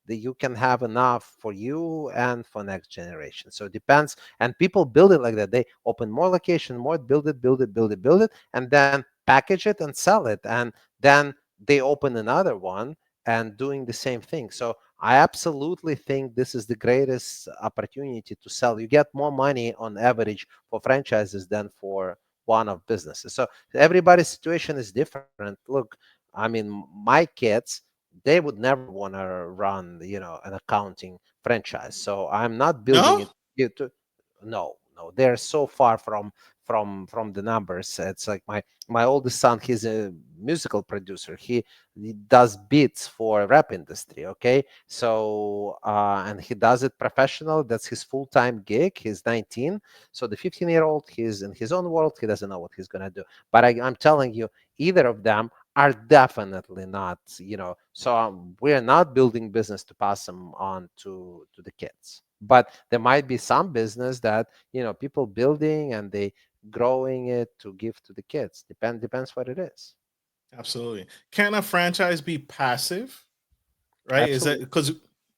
that you can have enough for you and for next generation. So it depends. And people build it like that. They open more location, more, build it, build it, build it, build it, and then package it and sell it. And then they open another one and doing the same thing. So I absolutely think this is the greatest opportunity to sell. You get more money on average for franchises than for one of businesses. So everybody's situation is different. Look, I mean, my kids, they would never want to run, an accounting franchise. So I'm not building No? it to, no, no, they're so far from the numbers. It's like my oldest son, he's a musical producer. He does beats for rap industry. Okay, so and he does it professional. That's his full-time gig. He's 19. So the 15-year-old, he's in his own world. He doesn't know what he's gonna do. But I'm telling you, either of them are definitely not, so we're not building business to pass them on to the kids. But there might be some business that people building and they growing it to give to the kids. Depends what it is. Absolutely. Can a franchise be passive? Right? Is that Absolutely. because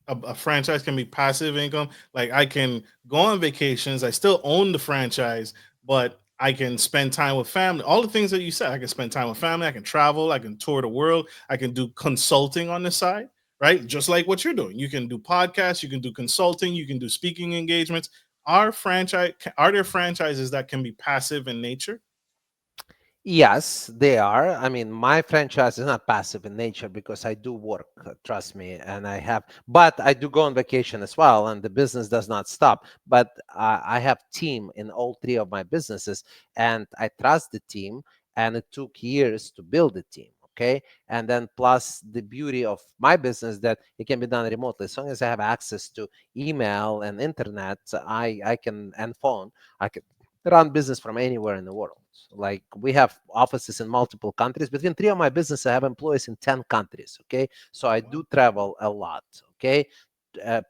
a franchise can be passive income? Like I can go on vacations, I still own the franchise, but I can spend time with family. All the things that you said, I can spend time with family, I can travel, I can tour the world, I can do consulting on the side, right? Just like what you're doing. You can do podcasts, you can do consulting, you can do speaking engagements. Are there franchises that can be passive in nature? Yes, they are. I mean, my franchise is not passive in nature because I do work, trust me, and but I do go on vacation as well, and the business does not stop. But I have team in all three of my businesses, and I trust the team. and it took years to build a team. Okay, and then plus the beauty of my business that it can be done remotely. As long as I have access to email and internet, I can, and phone, I can run business from anywhere in the world. Like we have offices in multiple countries. Between three of my business, I have employees in 10 countries. Okay, so I do travel a lot. Okay,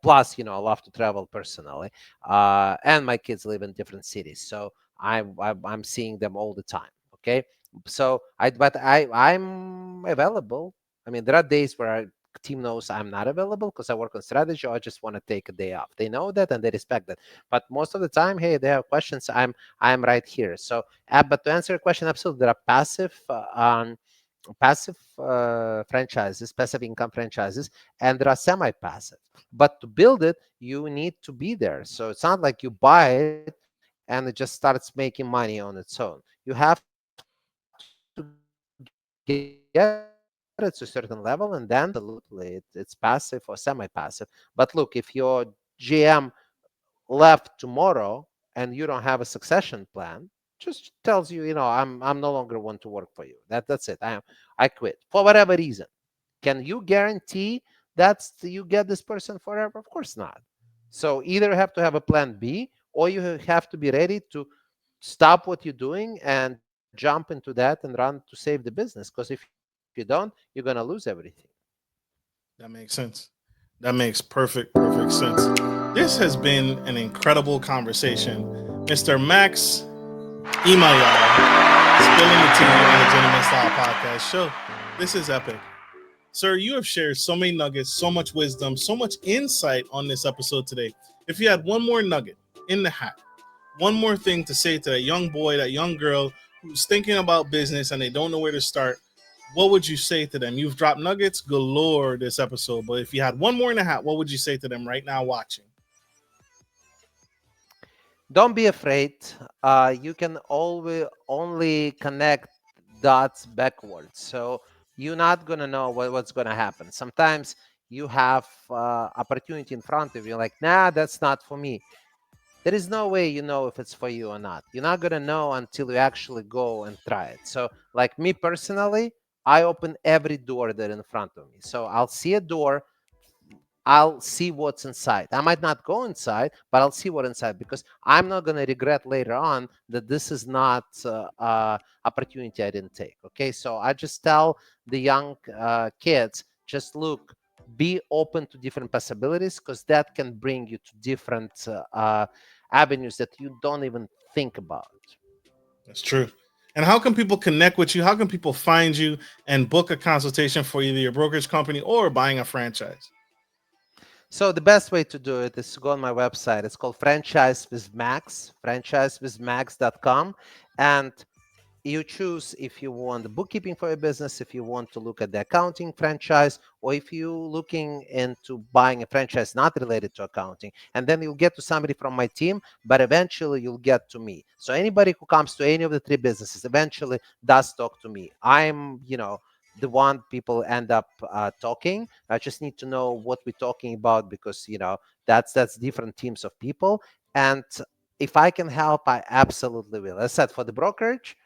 plus, I love to travel personally, and my kids live in different cities, so I'm seeing them all the time. Okay, so I'm available. I mean, there are days where our team knows I'm not available because I work on strategy, or I just want to take a day off. They know that and they respect that. But most of the time, hey, they have questions, I'm right here. So, but to answer your question, absolutely, there are passive franchises, passive income franchises, and there are semi-passive. But to build it, you need to be there. So it's not like you buy it and it just starts making money on its own. You have to get it to a certain level, and then absolutely it's passive or semi-passive. But look, if your GM left tomorrow and you don't have a succession plan, just tells you, I'm no longer want to work for you. That's it. I quit for whatever reason. Can you guarantee you get this person forever? Of course not. So either you have to have a plan B, or you have to be ready to stop what you're doing and jump into that and run to save the business. Because if you don't, you're gonna lose everything. That makes sense. That makes perfect sense. This has been an incredible conversation. Mr. Max Imayar, spilling the tea on the Gentleman Style Podcast show. This is epic. Sir, you have shared so many nuggets, so much wisdom, so much insight on this episode today. If you had one more nugget in the hat, one more thing to say to that young boy, that young girl who's thinking about business and they don't know where to start, what would you say to them? You've dropped nuggets galore this episode, but if you had one more in the hat, what would you say to them right now watching? Don't be afraid. You can always only connect dots backwards. So you're not gonna know what's gonna happen. Sometimes you have opportunity in front of you, like, nah, that's not for me. There is no way you know if it's for you or not. You're not gonna know until you actually go and try it. So, like me personally, I open every door that in front of me. So I'll see a door, I'll see what's inside. I might not go inside, but I'll see what's inside, because I'm not going to regret later on that this is not opportunity I didn't take. Okay, so I just tell the young kids, just look, be open to different possibilities, because that can bring you to different avenues that you don't even think about. That's true. And how can people connect with you? How can people find you and book a consultation for either your brokerage company or buying a franchise? So the best way to do it is to go on my website. It's called Franchise with Max, franchisewithmax.com. And you choose if you want the bookkeeping for your business, if you want to look at the accounting franchise, or if you're looking into buying a franchise not related to accounting. And then you'll get to somebody from my team, but eventually you'll get to me. So anybody who comes to any of the three businesses eventually does talk to me. I'm, the one people end up talking. I just need to know what we're talking about, because that's different teams of people. And if I can help, I absolutely will. As I said, for the brokerage,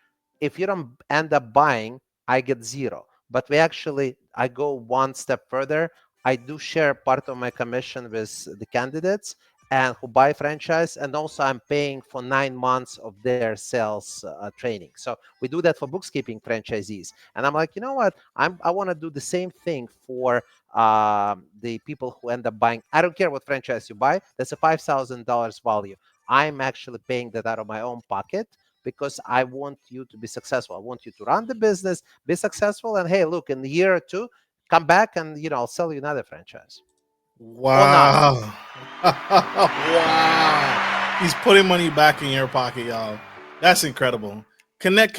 if you don't end up buying, I get zero. But I go one step further. I do share part of my commission with the candidates and who buy franchise, and also I'm paying for 9 months of their sales training. So we do that for bookkeeping franchisees, and I'm like, you know what? I want to do the same thing for the people who end up buying. I don't care what franchise you buy. That's a $5,000 value. I'm actually paying that out of my own pocket, because I want you to be successful. I want you to run the business, be successful, and hey, look, in a year or two, come back and I'll sell you another franchise or not. Wow. Wow. He's putting money back in your pocket, y'all. That's incredible. Connect.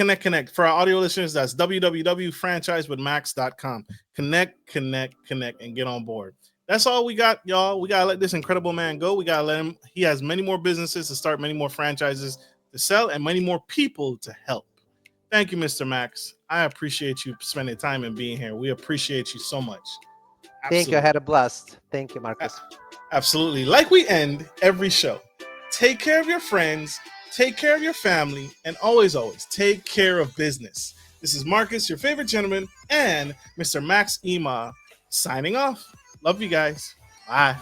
For our audio listeners, that's www.franchisewithmax.com. Connect, and get on board. That's all we got, y'all. We got to let this incredible man go. We got to let him. He has many more businesses to start, many more franchises to sell, and many more people to help. Thank you, Mr. Max. I appreciate you spending time and being here. We appreciate you so much. Thank you. I Absolutely. had a blast. Thank you, Marcus. Absolutely. Like we end every show. Take care of your friends, take care of your family, and always, always take care of business. This is Marcus, your favorite gentleman, and Mr. Max Ema signing off. Love you guys. Bye.